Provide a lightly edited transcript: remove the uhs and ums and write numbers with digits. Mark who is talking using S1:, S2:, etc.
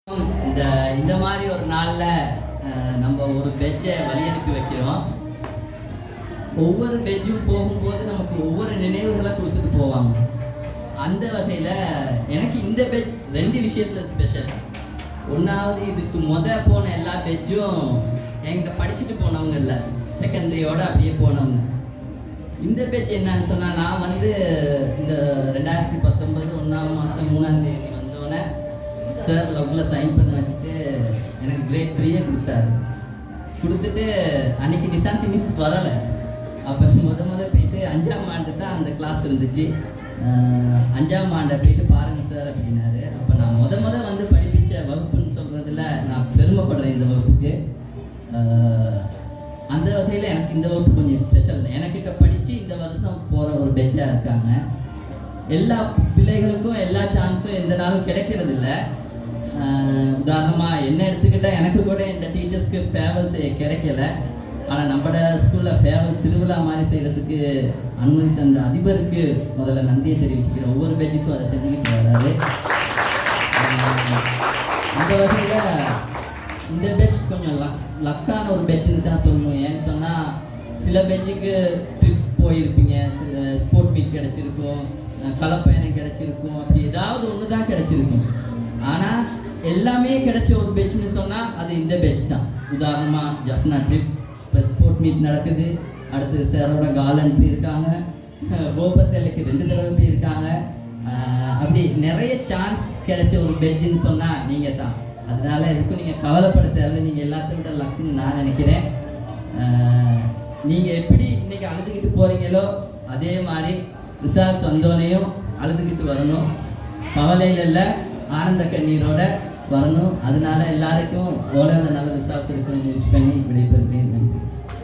S1: இந்த மாதிரி ஒரு நாளில் நம்ம ஒரு பெட்சை வழி அனுப்பி வைக்கிறோம். ஒவ்வொரு பெட்சும் போகும்போது நமக்கு ஒவ்வொரு நினைவுகளை கொடுத்துட்டு போவாங்க. அந்த வகையில் எனக்கு இந்த பெட்ச் 2 விஷயத்தில் ஸ்பெஷல். ஒன்றாவது, இதுக்கு போன எல்லா பெட்சும் என்கிட்ட படிச்சுட்டு போனவங்க இல்லை, செகண்டரியோடு அப்படியே போனவங்க. இந்த பெட்ச் என்னன்னு சொன்னால், நான் இந்த 2019 1ஆம் மாதம் 3ஆம் தேதி வந்தோடனே சார் லவ்வில் சைன் பண்ண வச்சுட்டு எனக்கு கிரேட் 3 கொடுத்தாரு. கொடுத்துட்டு அன்றைக்கி நிசாந்தி மிஸ் வரலை. அப்போ முத போயிட்டு 5ஆம் ஆண்டு தான் அந்த கிளாஸ் இருந்துச்சு. 5ஆம் ஆண்டை போயிட்டு பாருங்கள் சார் அப்படின்னாரு. அப்போ நான் முத படிப்பிச்ச வகுப்புன்னு சொல்கிறதுல நான் பெருமைப்படுறேன் இந்த வகுப்புக்கு. அந்த வகையில் எனக்கு இந்த வகுப்பு கொஞ்சம் ஸ்பெஷல். எனக்கிட்ட படித்து இந்த வருஷம் போகிற ஒரு பெட்சாக இருக்காங்க. எல்லா பிள்ளைகளுக்கும் எல்லா சான்ஸும் எந்த நாளும் கிடைக்கிறது இல்லை. உதாரணமாக என்ன எடுத்துக்கிட்டால், எனக்கு கூட இந்த டீச்சர்ஸ்க்கு ஃபேவல் செய்ய கிடைக்கல. ஆனால் நம்மளோட ஸ்கூலில் ஃபேவல் திருவிழா மாதிரி செய்கிறதுக்கு அனுமதி தந்த அதிபருக்கு முதல்ல நன்றியை தெரிவிச்சுக்கிறேன். ஒவ்வொரு பேட்சுக்கும் அதை செஞ்சுக்கிட்டு வராது. அந்த வகையில் இந்த பேட்ச் கொஞ்சம் லக்கான ஒரு பேட்சுன்னு தான் சொல்லணும். ஏன்னு சொன்னால், சில பேட்சுக்கு ட்ரிப் போயிருப்பீங்க, ஸ்போர்ட் மீட் கிடச்சிருக்கும், கலப்பயணம் கிடச்சிருக்கும், அப்படி ஏதாவது ஒன்று தான் கிடச்சிருக்கும். ஆனால் எல்லாமே கிடைச்ச ஒரு பெட்ச்னு சொன்னால் அது இந்த பெட்ச் தான். உதாரணமாக ஜப்னா ட்ரிப், இப்போ ஸ்போர்ட் மீட் நடக்குது, அடுத்து சாரோட கார்லண்ட் போயிருக்காங்க, கோபத்தலைக்கு 2 தடவை போயிருக்காங்க. அப்படி நிறைய சான்ஸ் கிடைச்ச ஒரு பெட்ச்னு சொன்னால் நீங்கள் தான். அதனால எதுக்கும் நீங்கள் கவலைப்பட தேவையில்லை. நீங்கள் எல்லாத்தையும் விட லக்குன்னு நான் நினைக்கிறேன். நீங்கள் எப்படி இன்றைக்கி அழுதுகிட்டு போகிறீங்களோ அதே மாதிரி ரிசல்ட்ஸ் வந்தோடனையும் அழுதுகிட்டு வரணும். கவலையில் இல்லை, ஆனந்த கண்ணீரோட வரணும். அதனால எல்லாருக்கும் ஓலையில் நல்ல ரிசல்ட்ஸ் இருக்குன்னு யூஸ் பண்ணி